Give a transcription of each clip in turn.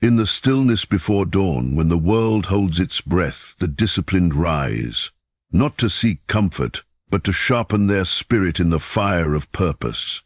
In the stillness before dawn, when the world holds its breath, the disciplined rise, not to seek comfort, but to sharpen their spirit in the fire of purpose.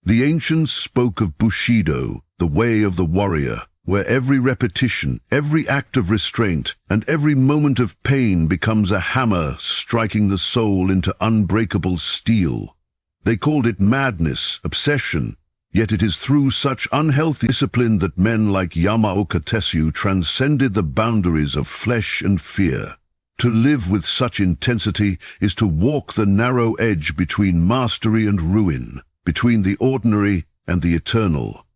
The ancients spoke of Bushido, the way of the warrior, where every repetition, every act of restraint, and every moment of pain becomes a hammer striking the soul into unbreakable steel. They called it madness, obsession, yet it is through such unhealthy discipline that men like Yamaoka Tesshu transcended the boundaries of flesh and fear. To live with such intensity is to walk the narrow edge between mastery and ruin, between the ordinary and the eternal.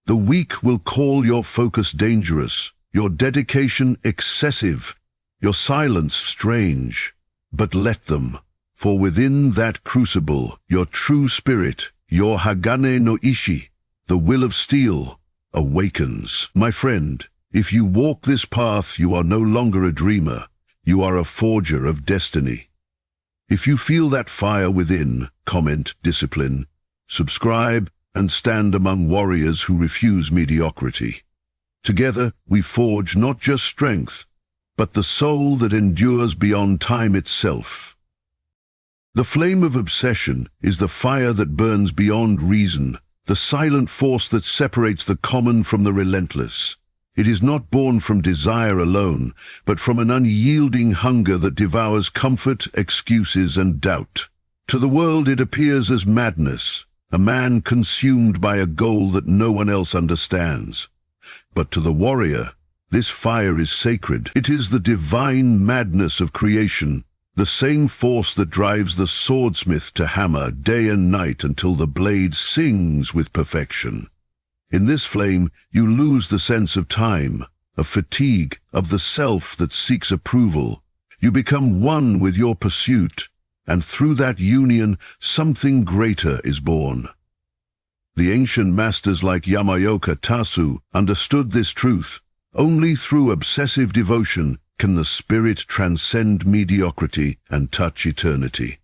The weak will call your focus dangerous, your dedication excessive, your silence strange. But let them, for within that crucible, your true spirit, your Hagane no Ishi, the will of steel, awakens. My friend, if you walk this path, you are no longer a dreamer. You are a forger of destiny. If you feel that fire within, comment discipline, subscribe, and stand among warriors who refuse mediocrity. Together, we forge not just strength, but the soul that endures beyond time itself. The flame of obsession is the fire that burns beyond reason, the silent force that separates the common from the relentless. It is not born from desire alone, but from an unyielding hunger that devours comfort, excuses, and doubt. To the world it appears as madness, a man consumed by a goal that no one else understands. But to the warrior, this fire is sacred. It is the divine madness of creation, the same force that drives the swordsmith to hammer day and night until the blade sings with perfection. In this flame, you lose the sense of time, of fatigue, of the self that seeks approval. You become one with your pursuit, and through that union, something greater is born. The ancient masters like Yamaoka Tesshu understood this truth. Only through obsessive devotion can the spirit transcend mediocrity and touch eternity.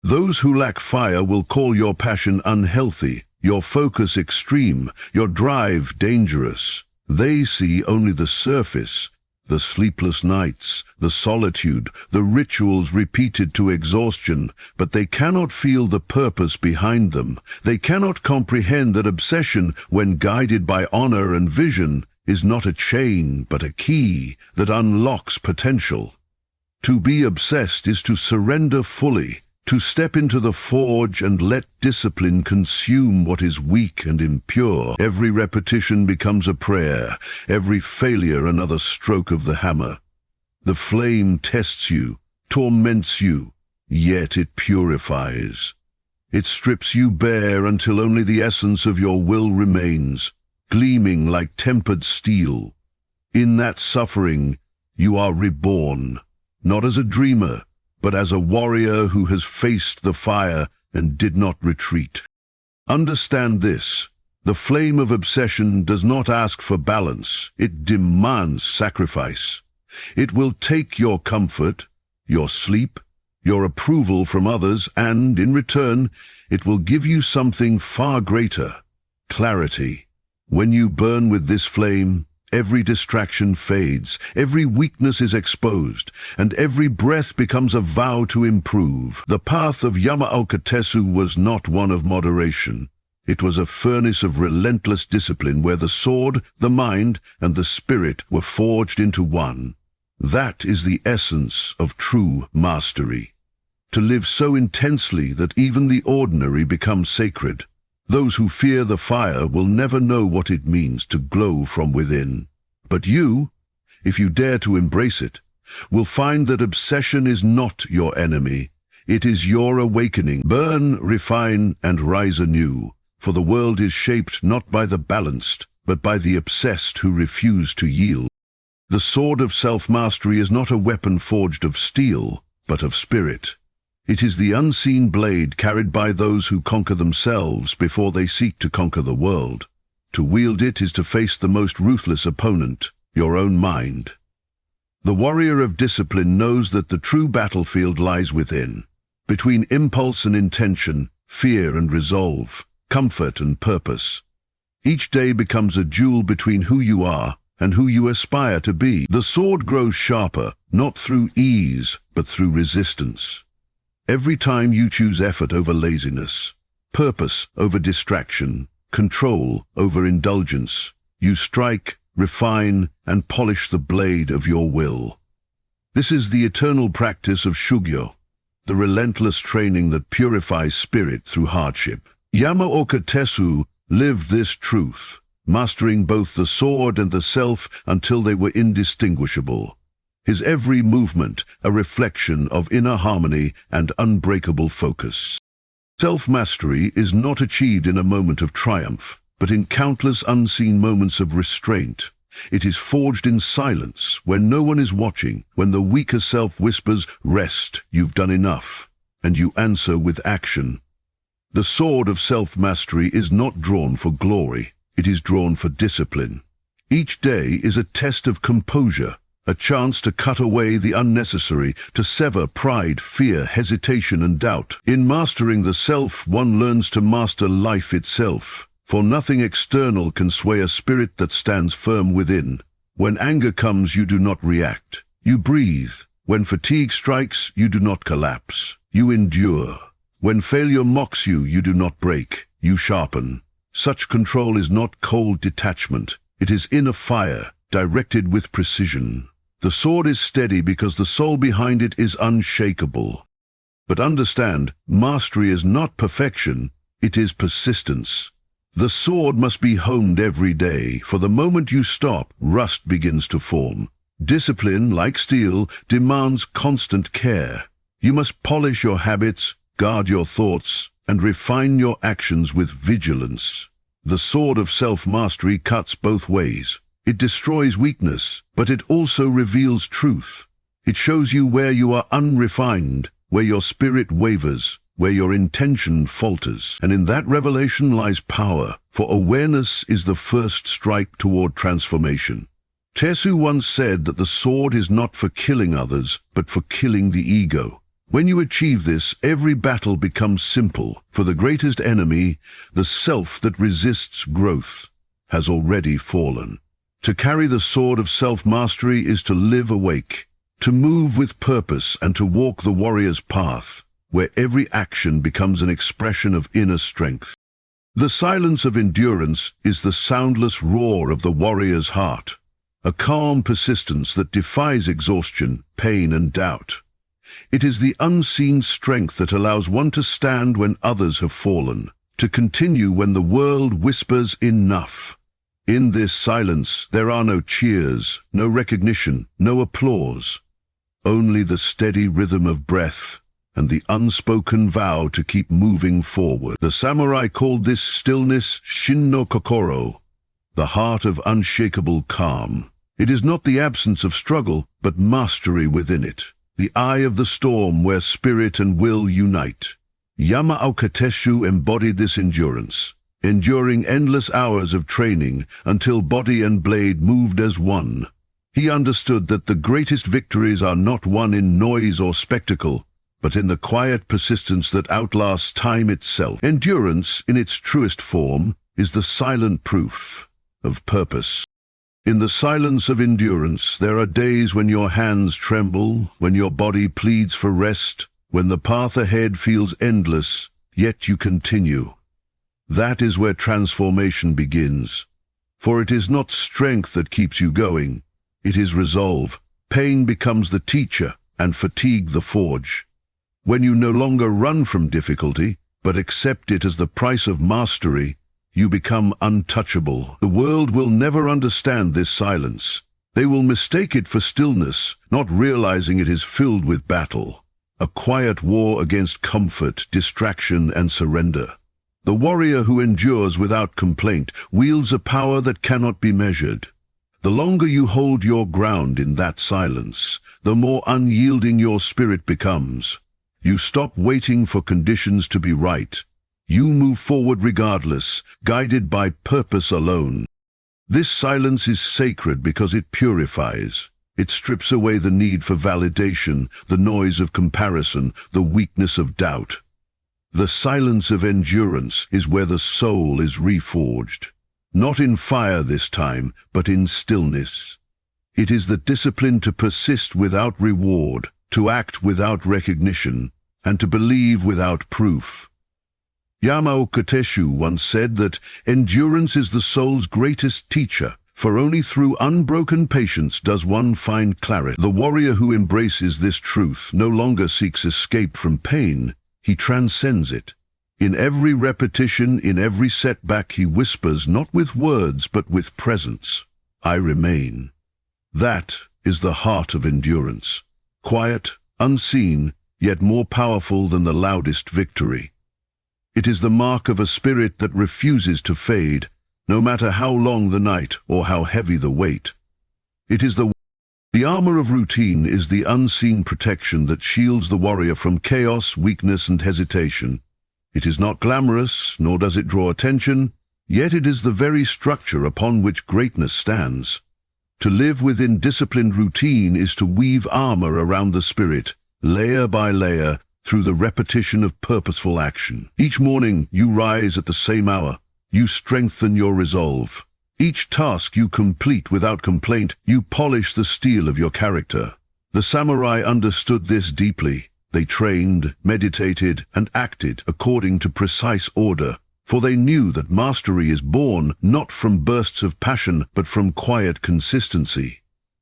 Those who lack fire will call your passion unhealthy, your focus extreme, your drive dangerous. They see only the surface, the sleepless nights, the solitude, the rituals repeated to exhaustion, but they cannot feel the purpose behind them. They cannot comprehend that obsession, when guided by honor and vision, is not a chain but a key that unlocks potential. To be obsessed is to surrender fully, to step into the forge and let discipline consume what is weak and impure. Every repetition becomes a prayer, every failure another stroke of the hammer. The flame tests you, torments you, yet it purifies. It strips you bare until only the essence of your will remains, gleaming like tempered steel. In that suffering, you are reborn, not as a dreamer, but as a warrior who has faced the fire and did not retreat. Understand this: the flame of obsession does not ask for balance, it demands sacrifice. It will take your comfort, your sleep, your approval from others, and, in return, it will give you something far greater: clarity. When you burn with this flame, every distraction fades, every weakness is exposed, and every breath becomes a vow to improve. The path of Yamaoka Tesshu was not one of moderation. It was a furnace of relentless discipline where the sword, the mind, and the spirit were forged into one. That is the essence of true mastery. To live so intensely that even the ordinary becomes sacred. Those who fear the fire will never know what it means to glow from within. But you, if you dare to embrace it, will find that obsession is not your enemy. It is your awakening. Burn, refine, and rise anew, for the world is shaped not by the balanced, but by the obsessed who refuse to yield. The sword of self-mastery is not a weapon forged of steel, but of spirit. It is the unseen blade carried by those who conquer themselves before they seek to conquer the world. To wield it is to face the most ruthless opponent, your own mind. The warrior of discipline knows that the true battlefield lies within, between impulse and intention, fear and resolve, comfort and purpose. Each day becomes a duel between who you are and who you aspire to be. The sword grows sharper, not through ease, but through resistance. Every time you choose effort over laziness, purpose over distraction, control over indulgence, you strike, refine, and polish the blade of your will. This is the eternal practice of Shugyo, the relentless training that purifies spirit through hardship. Yamaoka Tesshu lived this truth, mastering both the sword and the self until they were indistinguishable. His every movement a reflection of inner harmony and unbreakable focus. Self-mastery is not achieved in a moment of triumph, but in countless unseen moments of restraint. It is forged in silence, when no one is watching, when the weaker self whispers, "Rest, you've done enough," and you answer with action. The sword of self-mastery is not drawn for glory, it is drawn for discipline. Each day is a test of composure, a chance to cut away the unnecessary, to sever pride, fear, hesitation, and doubt. In mastering the self, one learns to master life itself, for nothing external can sway a spirit that stands firm within. When anger comes, you do not react. You breathe. When fatigue strikes, you do not collapse. You endure. When failure mocks you, you do not break. You sharpen. Such control is not cold detachment. It is inner fire, directed with precision. The sword is steady because the soul behind it is unshakable. But understand, mastery is not perfection, it is persistence. The sword must be honed every day, for the moment you stop, rust begins to form. Discipline, like steel, demands constant care. You must polish your habits, guard your thoughts, and refine your actions with vigilance. The sword of self-mastery cuts both ways. It destroys weakness, but it also reveals truth. It shows you where you are unrefined, where your spirit wavers, where your intention falters. And in that revelation lies power, for awareness is the first strike toward transformation. Tesshu once said that the sword is not for killing others, but for killing the ego. When you achieve this, every battle becomes simple, for the greatest enemy, the self that resists growth, has already fallen. To carry the sword of self-mastery is to live awake, to move with purpose and to walk the warrior's path, where every action becomes an expression of inner strength. The silence of endurance is the soundless roar of the warrior's heart, a calm persistence that defies exhaustion, pain, and doubt. It is the unseen strength that allows one to stand when others have fallen, to continue when the world whispers enough. In this silence, there are no cheers, no recognition, no applause. Only the steady rhythm of breath and the unspoken vow to keep moving forward. The samurai called this stillness Shin no Kokoro, the heart of unshakable calm. It is not the absence of struggle, but mastery within it, the eye of the storm where spirit and will unite. Yamaoka Tesshu embodied this endurance, enduring endless hours of training until body and blade moved as one. He understood that the greatest victories are not won in noise or spectacle, but in the quiet persistence that outlasts time itself. Endurance, in its truest form, is the silent proof of purpose. In the silence of endurance, there are days when your hands tremble, when your body pleads for rest, when the path ahead feels endless, yet you continue. That is where transformation begins. For it is not strength that keeps you going, it is resolve. Pain becomes the teacher, and fatigue the forge. When you no longer run from difficulty, but accept it as the price of mastery, you become untouchable. The world will never understand this silence. They will mistake it for stillness, not realizing it is filled with battle. A quiet war against comfort, distraction, and surrender. The warrior who endures without complaint wields a power that cannot be measured. The longer you hold your ground in that silence, the more unyielding your spirit becomes. You stop waiting for conditions to be right. You move forward regardless, guided by purpose alone. This silence is sacred because it purifies. It strips away the need for validation, the noise of comparison, the weakness of doubt. The silence of endurance is where the soul is reforged. not in fire this time, but in stillness. It is the discipline to persist without reward, to act without recognition, and to believe without proof. Yamaoka Tesshu once said that endurance is the soul's greatest teacher, for only through unbroken patience does one find clarity. The warrior who embraces this truth no longer seeks escape from pain, he transcends it. In every repetition, in every setback, he whispers not with words but with presence, "I remain." That is the heart of endurance, quiet, unseen, yet more powerful than the loudest victory. It is the mark of a spirit that refuses to fade, no matter how long the night or how heavy the weight. It is the armor of routine is the unseen protection that shields the warrior from chaos, weakness, and hesitation. It is not glamorous, nor does it draw attention, yet it is the very structure upon which greatness stands. To live within disciplined routine is to weave armor around the spirit, layer by layer, through the repetition of purposeful action. Each morning you rise at the same hour. You strengthen your resolve. Each task you complete without complaint, you polish the steel of your character. The samurai understood this deeply. They trained, meditated, and acted according to precise order, for they knew that mastery is born not from bursts of passion, but from quiet consistency.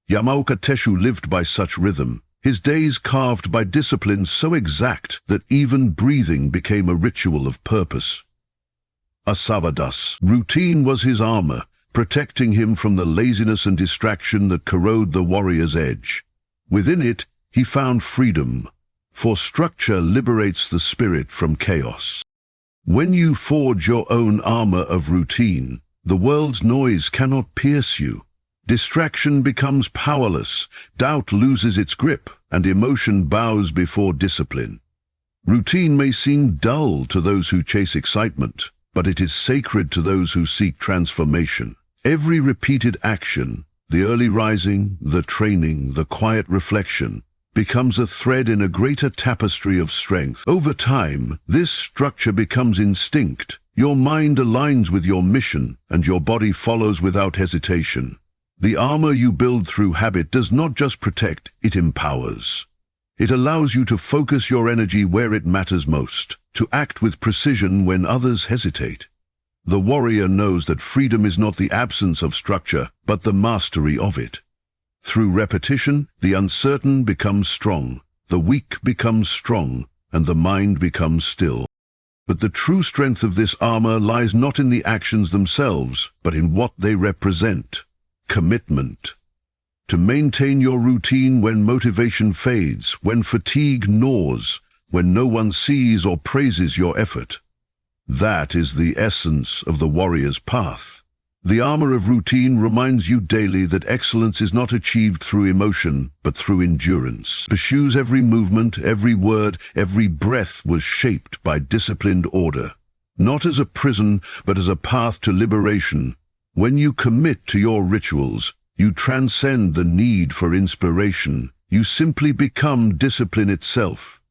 Yamaoka Tesshu lived by such rhythm, his days carved by discipline so exact that even breathing became a ritual of purpose. Asavadas. Routine was his armor, protecting him from the laziness and distraction that corrode the warrior's edge. Within it, he found freedom, for structure liberates the spirit from chaos. When you forge your own armor of routine, the world's noise cannot pierce you. Distraction becomes powerless, doubt loses its grip, and emotion bows before discipline. Routine may seem dull to those who chase excitement, but it is sacred to those who seek transformation. Every repeated action, the early rising, the training, the quiet reflection, becomes a thread in a greater tapestry of strength. Over time, this structure becomes instinct. Your mind aligns with your mission, and your body follows without hesitation. The armor you build through habit does not just protect, it empowers. It allows you to focus your energy where it matters most, to act with precision when others hesitate. The warrior knows that freedom is not the absence of structure, but the mastery of it. Through repetition, the uncertain becomes strong, the weak becomes strong, and the mind becomes still. But the true strength of this armor lies not in the actions themselves, but in what they represent. Commitment. To maintain your routine when motivation fades, when fatigue gnaws, when no one sees or praises your effort. That is the essence of the warrior's path. The armor of routine reminds you daily that excellence is not achieved through emotion, but through endurance. Bushido's every movement, every word, every breath was shaped by disciplined order. Not as a prison, but as a path to liberation. When you commit to your rituals, you transcend the need for inspiration. You simply become discipline itself.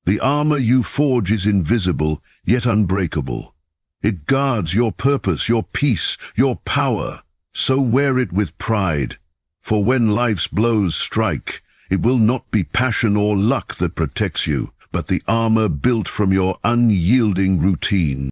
The armor you forge is invisible, yet unbreakable. It guards your purpose, your peace, your power. So wear it with pride. For when life's blows strike, it will not be passion or luck that protects you, but the armor built from your unyielding routine.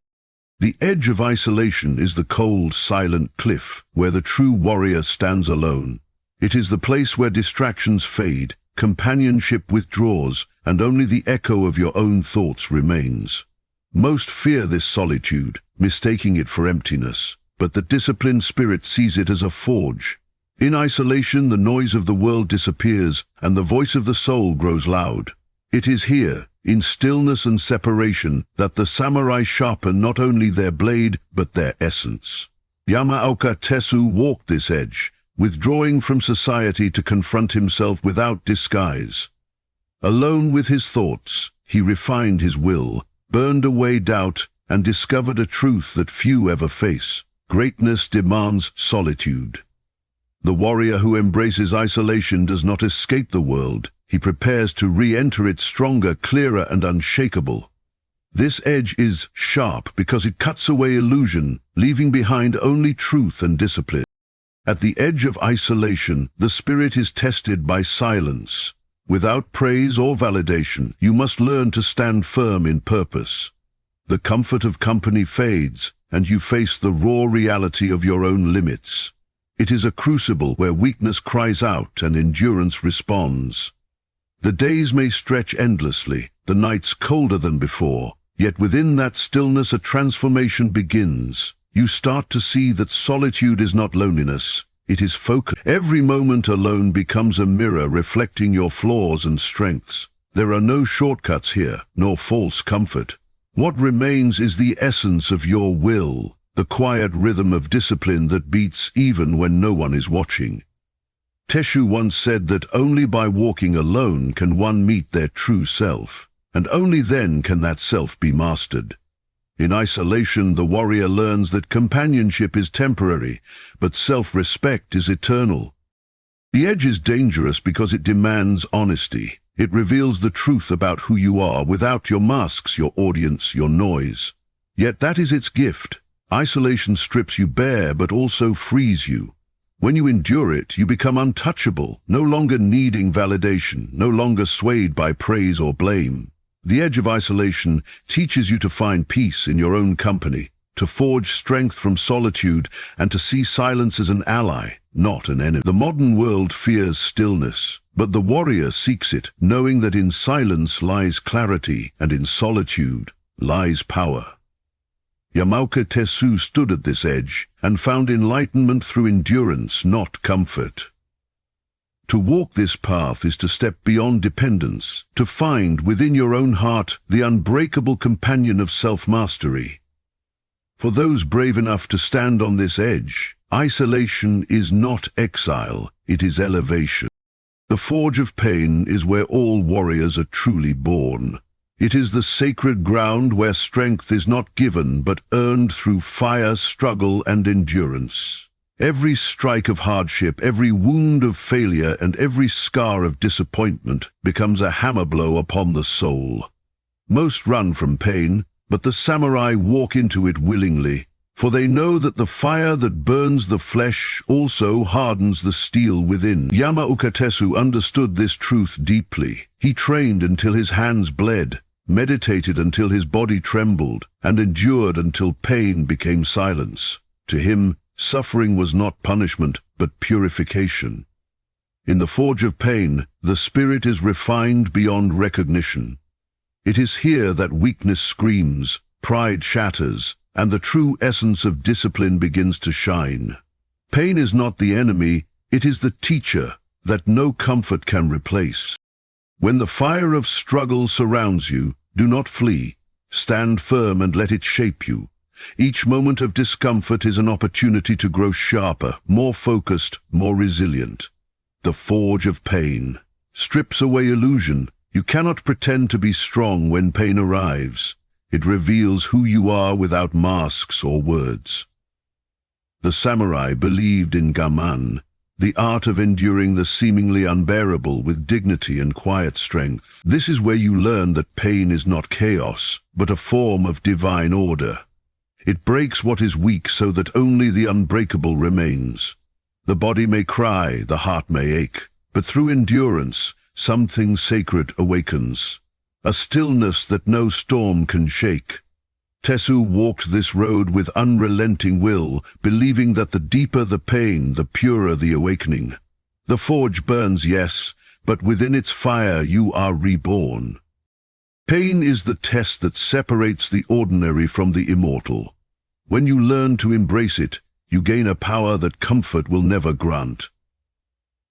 The edge of isolation is the cold, silent cliff where the true warrior stands alone. It is the place where distractions fade, companionship withdraws, and only the echo of your own thoughts remains. Most fear this solitude, mistaking it for emptiness, but the disciplined spirit sees it as a forge. In isolation, the noise of the world disappears, and the voice of the soul grows loud. It is here, in stillness and separation, that the samurai sharpen not only their blade, but their essence. Yamaoka Tesshu walked this edge, withdrawing from society to confront himself without disguise. Alone with his thoughts, he refined his will, burned away doubt, and discovered a truth that few ever face. Greatness demands solitude. The warrior who embraces isolation does not escape the world. He prepares to re-enter it stronger, clearer, and unshakable. This edge is sharp because it cuts away illusion, leaving behind only truth and discipline. At the edge of isolation, the spirit is tested by silence. Without praise or validation, you must learn to stand firm in purpose. The comfort of company fades, and you face the raw reality of your own limits. It is a crucible where weakness cries out and endurance responds. The days may stretch endlessly, the nights colder than before, yet within that stillness a transformation begins. You start to see that solitude is not loneliness, it is focus. Every moment alone becomes a mirror reflecting your flaws and strengths. There are no shortcuts here, nor false comfort. What remains is the essence of your will, the quiet rhythm of discipline that beats even when no one is watching. Tesshu once said that only by walking alone can one meet their true self, and only then can that self be mastered. In isolation, the warrior learns that companionship is temporary, but self-respect is eternal. The edge is dangerous because it demands honesty. It reveals the truth about who you are without your masks, your audience, your noise. Yet that is its gift. Isolation strips you bare but also frees you. When you endure it, you become untouchable, no longer needing validation, no longer swayed by praise or blame. The edge of isolation teaches you to find peace in your own company, to forge strength from solitude, and to see silence as an ally, not an enemy. The modern world fears stillness, but the warrior seeks it, knowing that in silence lies clarity and in solitude lies power. Yamaoka Tesshu stood at this edge and found enlightenment through endurance, not comfort. To walk this path is to step beyond dependence, to find within your own heart the unbreakable companion of self-mastery. For those brave enough to stand on this edge, isolation is not exile, it is elevation. The forge of pain is where all warriors are truly born. It is the sacred ground where strength is not given but earned through fire, struggle, and endurance. Every strike of hardship, every wound of failure, and every scar of disappointment becomes a hammer blow upon the soul. Most run from pain, but the samurai walk into it willingly, for they know that the fire that burns the flesh also hardens the steel within. Yamaoka Tesshu understood this truth deeply. He trained until his hands bled, meditated until his body trembled, and endured until pain became silence. To him, suffering was not punishment, but purification. In the forge of pain, the spirit is refined beyond recognition. It is here that weakness screams, pride shatters, and the true essence of discipline begins to shine. Pain is not the enemy, it is the teacher that no comfort can replace. When the fire of struggle surrounds you, do not flee. Stand firm and let it shape you. Each moment of discomfort is an opportunity to grow sharper, more focused, more resilient. The forge of pain strips away illusion. You cannot pretend to be strong when pain arrives. It reveals who you are without masks or words. The samurai believed in gaman, the art of enduring the seemingly unbearable with dignity and quiet strength. This is where you learn that pain is not chaos, but a form of divine order. It breaks what is weak so that only the unbreakable remains. The body may cry, the heart may ache, but through endurance, something sacred awakens. A stillness that no storm can shake. Tesshu walked this road with unrelenting will, believing that the deeper the pain, the purer the awakening. The forge burns, yes, but within its fire you are reborn. Pain is the test that separates the ordinary from the immortal. When you learn to embrace it, you gain a power that comfort will never grant.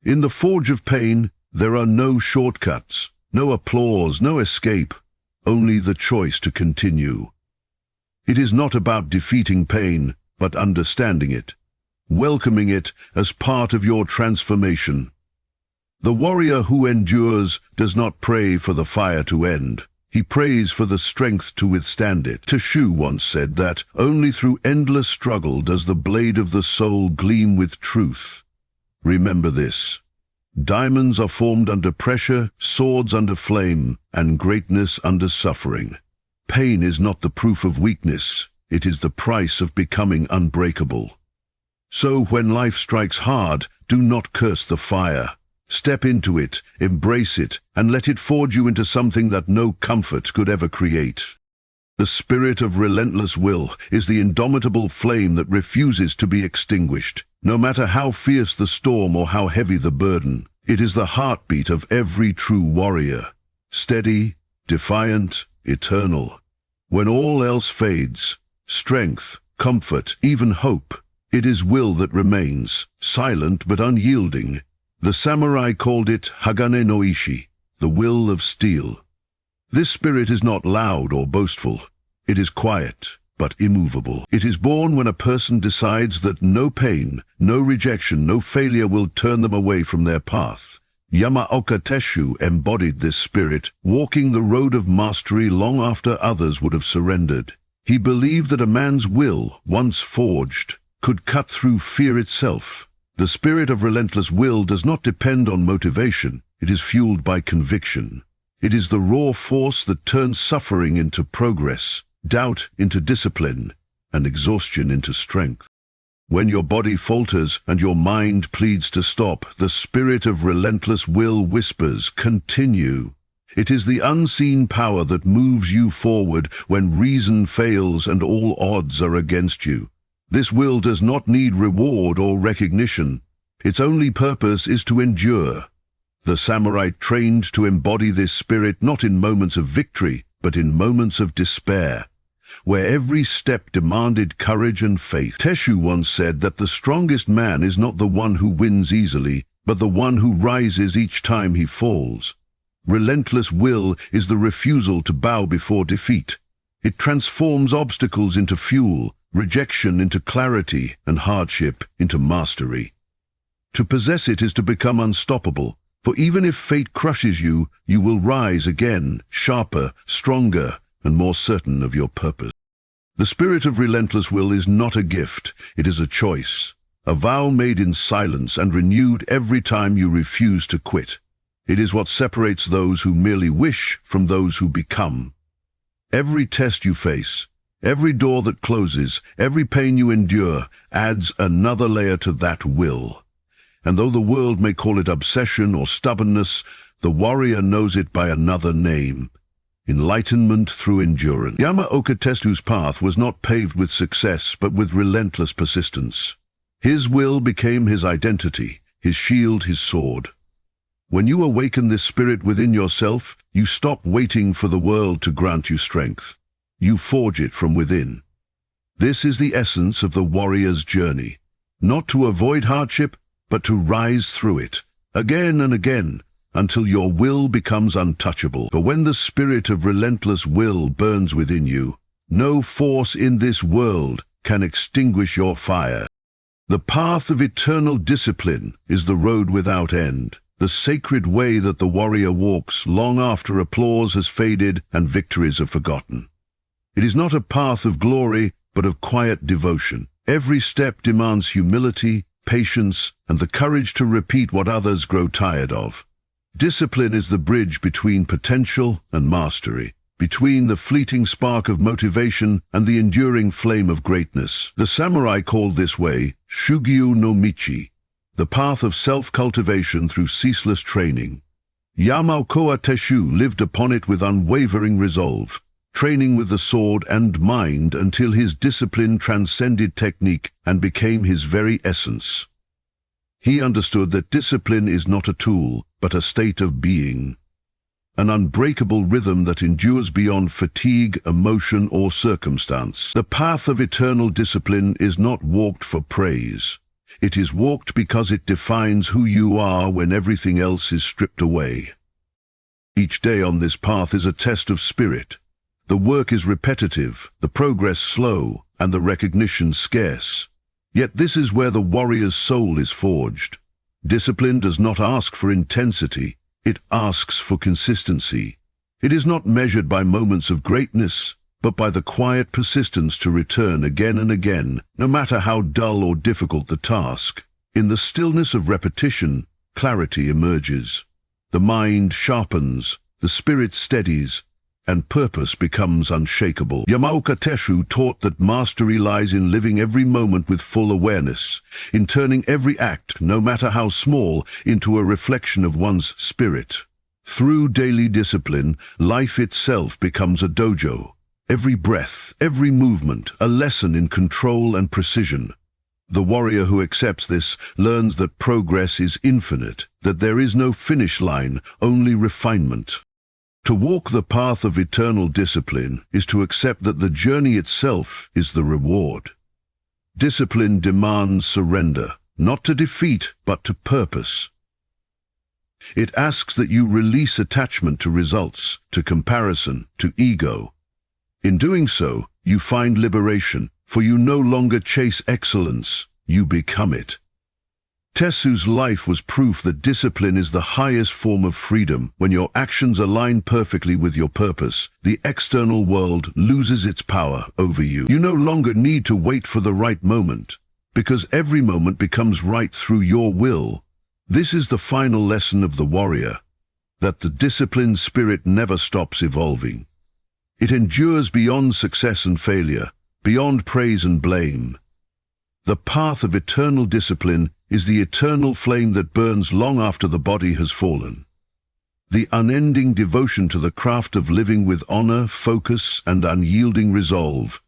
In the forge of pain, there are no shortcuts, no applause, no escape, only the choice to continue. It is not about defeating pain, but understanding it, welcoming it as part of your transformation. The warrior who endures does not pray for the fire to end. He prays for the strength to withstand it. Tesshu once said that only through endless struggle does the blade of the soul gleam with truth. Remember this. Diamonds are formed under pressure, swords under flame, and greatness under suffering. Pain is not the proof of weakness, it is the price of becoming unbreakable. So when life strikes hard, do not curse the fire. Step into it, embrace it, and let it forge you into something that no comfort could ever create. The spirit of relentless will is the indomitable flame that refuses to be extinguished. No matter how fierce the storm or how heavy the burden, it is the heartbeat of every true warrior. Steady, defiant, eternal. When all else fades, strength, comfort, even hope, it is will that remains, silent but unyielding. The samurai called it Hagane no Ishi, the will of steel. This spirit is not loud or boastful. It is quiet, but immovable. It is born when a person decides that no pain, no rejection, no failure will turn them away from their path. Yamaoka Tesshu embodied this spirit, walking the road of mastery long after others would have surrendered. He believed that a man's will, once forged, could cut through fear itself. The spirit of relentless will does not depend on motivation, it is fueled by conviction. It is the raw force that turns suffering into progress, doubt into discipline, and exhaustion into strength. When your body falters and your mind pleads to stop, the spirit of relentless will whispers, "Continue." It is the unseen power that moves you forward when reason fails and all odds are against you. This will does not need reward or recognition. Its only purpose is to endure. The samurai trained to embody this spirit not in moments of victory, but in moments of despair, where every step demanded courage and faith. Tesshu once said that the strongest man is not the one who wins easily, but the one who rises each time he falls. Relentless will is the refusal to bow before defeat. It transforms obstacles into fuel, rejection into clarity, and hardship into mastery. To possess it is to become unstoppable, for even if fate crushes you, you will rise again, sharper, stronger, and more certain of your purpose. The spirit of relentless will is not a gift, it is a choice, a vow made in silence and renewed every time you refuse to quit. It is what separates those who merely wish from those who become. Every test you face, every door that closes, every pain you endure, adds another layer to that will. And though the world may call it obsession or stubbornness, the warrior knows it by another name: enlightenment through endurance. Yamaoka Tesshu's path was not paved with success, but with relentless persistence. His will became his identity, his shield, his sword. When you awaken this spirit within yourself, you stop waiting for the world to grant you strength. You forge it from within. This is the essence of the warrior's journey, not to avoid hardship, but to rise through it, again and again, until your will becomes untouchable. For when the spirit of relentless will burns within you, no force in this world can extinguish your fire. The path of eternal discipline is the road without end, the sacred way that the warrior walks long after applause has faded and victories are forgotten. It is not a path of glory, but of quiet devotion. Every step demands humility, patience, and the courage to repeat what others grow tired of. Discipline is the bridge between potential and mastery, between the fleeting spark of motivation and the enduring flame of greatness. The samurai called this way Shugyu no Michi, the path of self-cultivation through ceaseless training. Yamaoka Tesshu lived upon it with unwavering resolve, training with the sword and mind until his discipline transcended technique and became his very essence. He understood that discipline is not a tool, but a state of being, an unbreakable rhythm that endures beyond fatigue, emotion, or circumstance. The path of eternal discipline is not walked for praise. It is walked because it defines who you are when everything else is stripped away. Each day on this path is a test of spirit. The work is repetitive, the progress slow, and the recognition scarce. Yet this is where the warrior's soul is forged. Discipline does not ask for intensity, it asks for consistency. It is not measured by moments of greatness, but by the quiet persistence to return again and again, no matter how dull or difficult the task. In the stillness of repetition, clarity emerges. The mind sharpens, the spirit steadies, and purpose becomes unshakable. Yamaoka Tesshu taught that mastery lies in living every moment with full awareness, in turning every act, no matter how small, into a reflection of one's spirit. Through daily discipline, life itself becomes a dojo. Every breath, every movement, a lesson in control and precision. The warrior who accepts this learns that progress is infinite, that there is no finish line, only refinement. To walk the path of eternal discipline is to accept that the journey itself is the reward. Discipline demands surrender, not to defeat, but to purpose. It asks that you release attachment to results, to comparison, to ego. In doing so, you find liberation, for you no longer chase excellence, you become it. Tesshu's life was proof that discipline is the highest form of freedom. When your actions align perfectly with your purpose, the external world loses its power over you. You no longer need to wait for the right moment, because every moment becomes right through your will. This is the final lesson of the warrior, that the disciplined spirit never stops evolving. It endures beyond success and failure, beyond praise and blame. The path of eternal discipline is the eternal flame that burns long after the body has fallen. The unending devotion to the craft of living with honor, focus, and unyielding resolve.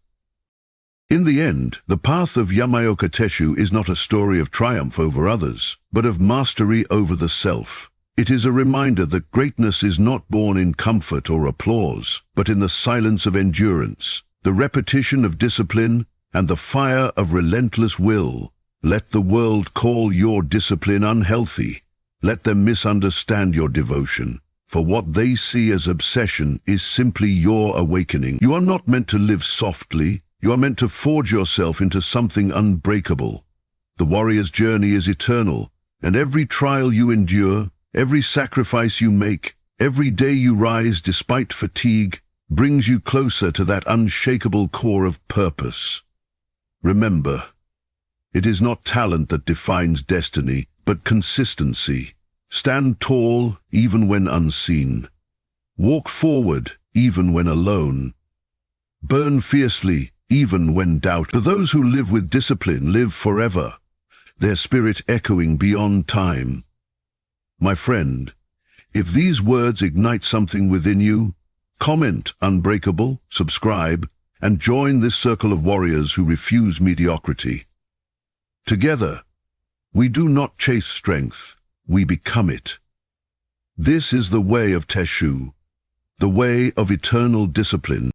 In the end, the path of Yamaoka Tesshu is not a story of triumph over others, but of mastery over the self. It is a reminder that greatness is not born in comfort or applause, but in the silence of endurance, the repetition of discipline, and the fire of relentless will. Let the world call your discipline unhealthy. Let them misunderstand your devotion, for what they see as obsession is simply your awakening. You are not meant to live softly. You are meant to forge yourself into something unbreakable. The warrior's journey is eternal, and every trial you endure, every sacrifice you make, every day you rise despite fatigue, brings you closer to that unshakable core of purpose. Remember, it is not talent that defines destiny, but consistency. Stand tall, even when unseen. Walk forward, even when alone. Burn fiercely, even when doubt. For those who live with discipline live forever, their spirit echoing beyond time. My friend, if these words ignite something within you, comment unbreakable, subscribe, and join this circle of warriors who refuse mediocrity. Together, we do not chase strength, we become it. This is the way of Tesshu, the way of eternal discipline.